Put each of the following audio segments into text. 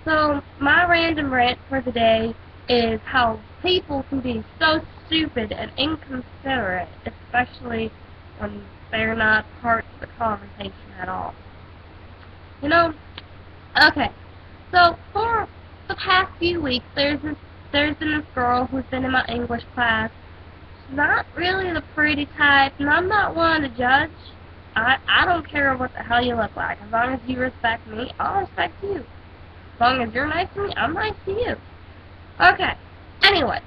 So, my random rant for the day is how people can be so stupid and inconsiderate, especially when they're not part of the conversation at all. You know, okay, so for the past few weeks, there's been this girl who's been in my English class. She's not really the pretty type, and I'm not one to judge. I don't care what the hell you look like. As long as you respect me, I'll respect you. As long as you're nice to me, I'm nice to you. Okay. Anyway,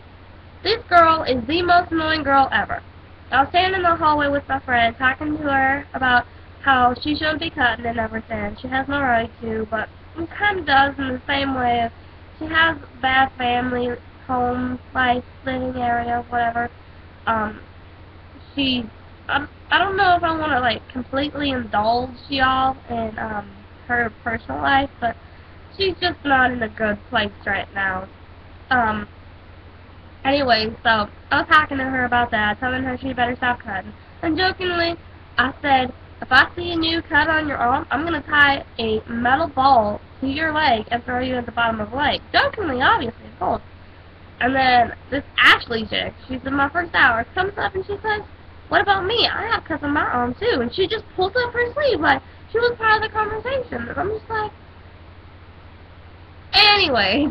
this girl is the most annoying girl ever. I was standing in the hallway with my friend talking to her about how she shouldn't be cutting and everything. She has no right to, but it kind of does in the same way of she has bad family, home, life, living area, whatever. Um, she, I don't know if I want to like completely indulge y'all in her personal life, but she's just not in a good place right now. Um, Anyway, so I was talking to her about that, telling her she better stop cutting. And jokingly, I said, if I see a new cut on your arm, I'm going to tie a metal ball to your leg and throw you at the bottom of the lake. Jokingly, obviously, of course. And then this Ashley chick, she's in my first hour, comes up and she says, what about me? I have cuts on my arm too. And she just pulls up her sleeve like she was part of the conversation. And I'm just like, anyway,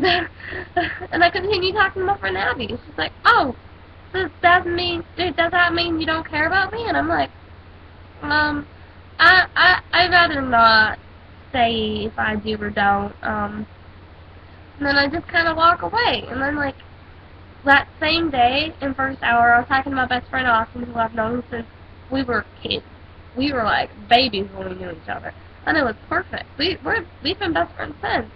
and I continue talking to my friend Abby. She's like, oh, does that mean you don't care about me? And I'm like, I'd rather not say if I do or don't. And then I just kind of walk away. And then, like, that same day, in first hour, I was talking to my best friend Austin, who I've known since we were kids. We were like babies when we knew each other. And it was perfect. We've been best friends since.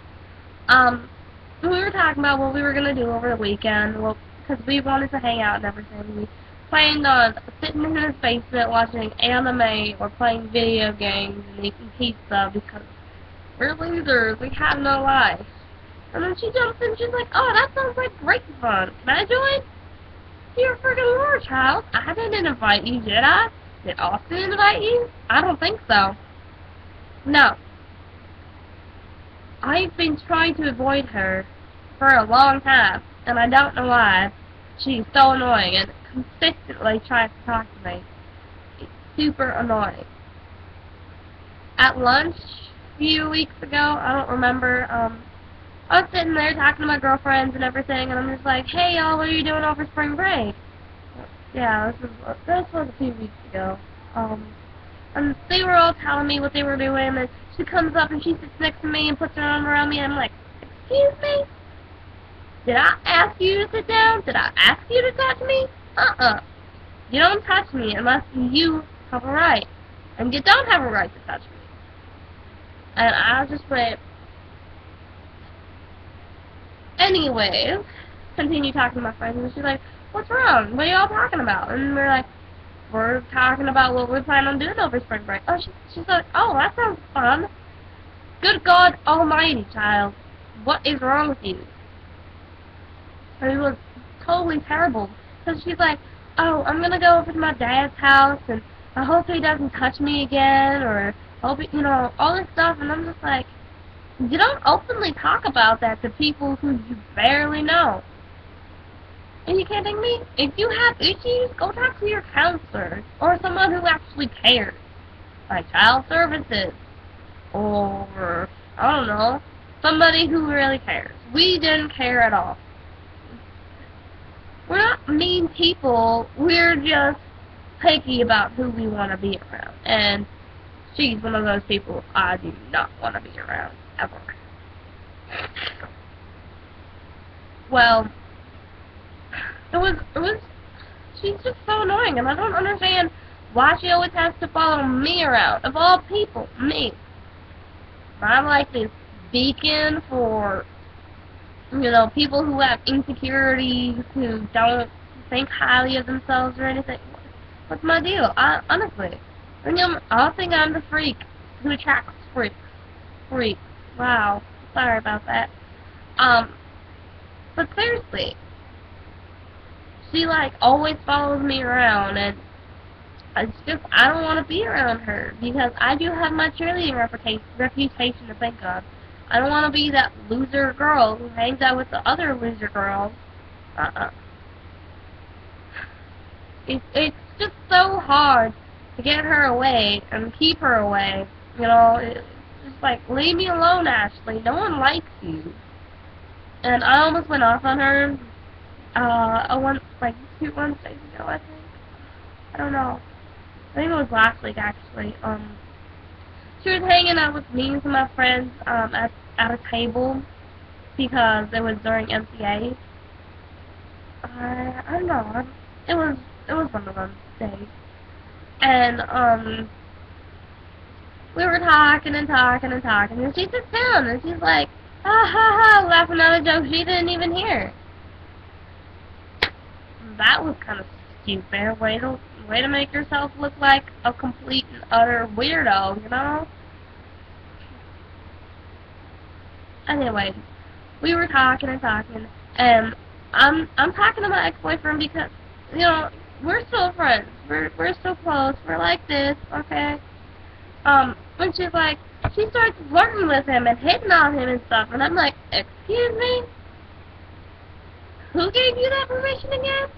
We were talking about what we were going to do over the weekend, well, because we wanted to hang out and everything. We planned on sitting in his basement watching anime or playing video games and eating pizza because we're losers, we have no life. And then she jumps in, she's like, oh, that sounds like great fun. Can I join? You're a friggin' war child. I didn't invite you, did I? Did Austin invite you? I don't think so. No. I've been trying to avoid her for a long time, and I don't know why. She's so annoying and consistently tries to talk to me. It's super annoying. At lunch a few weeks ago, I don't remember, I was sitting there talking to my girlfriends and everything, and I'm just like, hey y'all, what are you doing over spring break? Yeah, this was a few weeks ago. And they were all telling me what they were doing, and she comes up and she sits next to me and puts her arm around me, and I'm like, excuse me? Did I ask you to sit down? Did I ask you to touch me? You don't touch me unless you have a right. And you don't have a right to touch me. And I just went, anyways, continue talking to my friends, and she's like, what's wrong? What are y'all talking about? And we're like, we're talking about what we plan on doing over spring break. Oh, she's like, oh, that sounds fun. Good God Almighty, child. What is wrong with you? And it was totally terrible. Because she's like, oh, I'm going to go over to my dad's house, and I hope he doesn't touch me again, or, hope, you know, all this stuff. And I'm just like, you don't openly talk about that to people who you barely know. Are you kidding me? If you have issues, go talk to your counselor or someone who actually cares, like child services, or I don't know, somebody who really cares. We didn't care at all. We're not mean people. We're just picky about who we want to be around, and she's one of those people I do not want to be around ever. Well. She's just so annoying, and I don't understand why she always has to follow me around. Of all people, me. I'm like this beacon for, you know, people who have insecurities, who don't think highly of themselves or anything. What's my deal? Honestly, I think I'm the freak who attracts freaks. Freaks. Wow. Sorry about that. But seriously, she, like, always follows me around, and it's just, I don't want to be around her, because I do have my cheerleading reputation to think of. I don't want to be that loser girl who hangs out with the other loser girls. It's just so hard to get her away and keep her away. You know, it's just like, leave me alone, Ashley. No one likes you. And I almost went off on her. Like 2 Wednesdays ago, I think. I don't know. I think it was last week, actually. She was hanging out with me and some of my friends at a table because it was during MCA. I don't know. It was one of those days. And we were talking and talking and talking, and she sits down and she's like, ha ha ha, laughing at a joke she didn't even hear. That was kind of stupid. Way to make yourself look like a complete and utter weirdo, you know? Anyway, we were talking and talking, and I'm talking to my ex-boyfriend because, you know, we're still friends. We're still close. We're like this, okay? When she's like, she starts flirting with him and hitting on him and stuff, and I'm like, excuse me? Who gave you that permission again?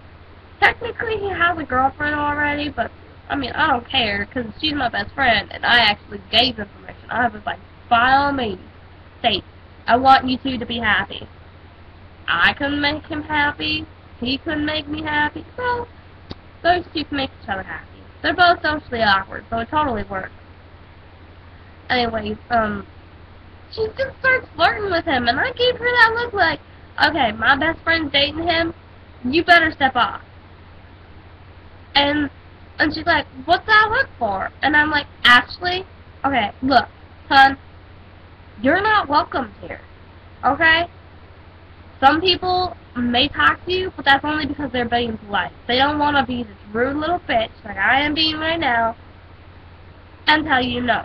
Technically, he has a girlfriend already, but, I mean, I don't care, because she's my best friend, and I actually gave him permission. I was like, by all means, state, I want you two to be happy. I couldn't make him happy, he couldn't make me happy, so those two can make each other happy. They're both socially awkward, so it totally works. Anyways, she just starts flirting with him, and I gave her that look like, okay, my best friend's dating him, you better step off. And she's like, what's that look for? And I'm like, Ashley, okay, look, son, you're not welcome here, okay? Some people may talk to you, but that's only because they're being polite. They don't want to be this rude little bitch like I am being right now and tell you no.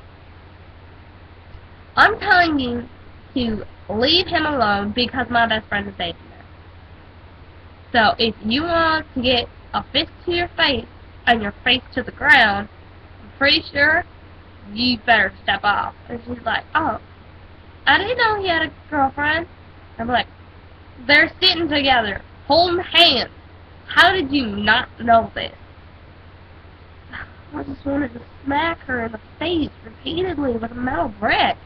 I'm telling you to leave him alone because my best friend is dating him. So if you want to get a fist to your face and your face to the ground, I'm pretty sure you better step off. And she's like, oh, I didn't know he had a girlfriend. I'm like, they're sitting together, holding hands. How did you not know this? I just wanted to smack her in the face repeatedly with a metal brick.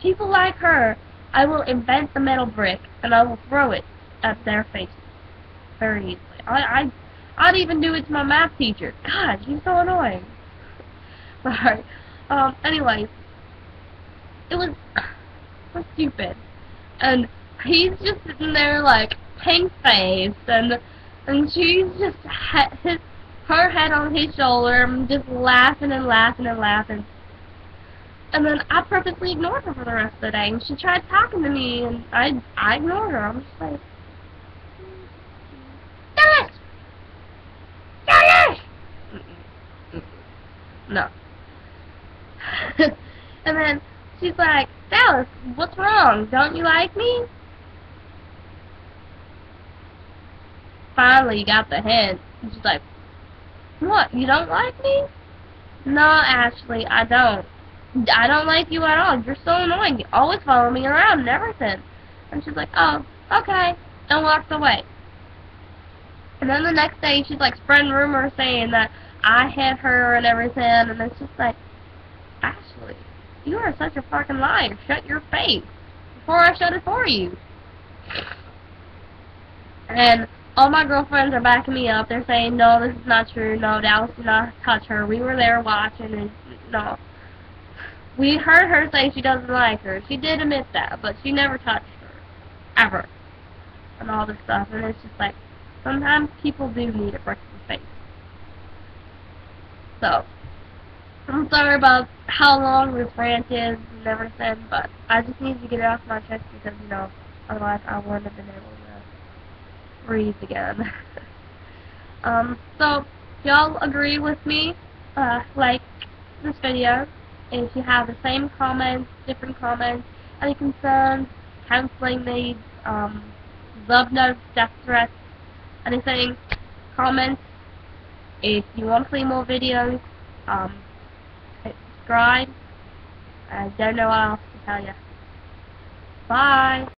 People like her, I will invent the metal brick and I will throw it at their faces very easily. I'd even do it to my math teacher. God, she's so annoying. Sorry. Anyways, it was so stupid. And he's just sitting there like pink-faced, and she's just her head on his shoulder, just laughing and laughing and laughing. And then I purposely ignored her for the rest of the day, and she tried talking to me, and I ignored her. I'm just like, Dallas! Dallas! No. And then she's like, Dallas, what's wrong? Don't you like me? Finally got the hint. And she's like, what, you don't like me? No, Ashley, I don't. I don't like you at all. You're so annoying. You always follow me around and everything. And she's like, oh, okay. And walked away. And then the next day, she's like spreading rumors saying that I hit her and everything. And it's just like, Ashley, you are such a fucking liar. Shut your face before I shut it for you. And all my girlfriends are backing me up. They're saying, no, this is not true. No, Dallas did not touch her. We were there watching, and no. We heard her say she doesn't like her. She did admit that, but she never touched her. Ever. And all this stuff. And it's just like, sometimes people do need a brick in the face. So, I'm sorry about how long this rant is and everything, but I just need to get it off my chest because, you know, otherwise I wouldn't have been able to breathe again. So, if y'all agree with me, like this video. If you have the same comments, different comments, any concerns, counseling needs, love notes, death threats, anything, comments. If you want to see more videos, hit subscribe. I don't know what else to tell ya. Bye.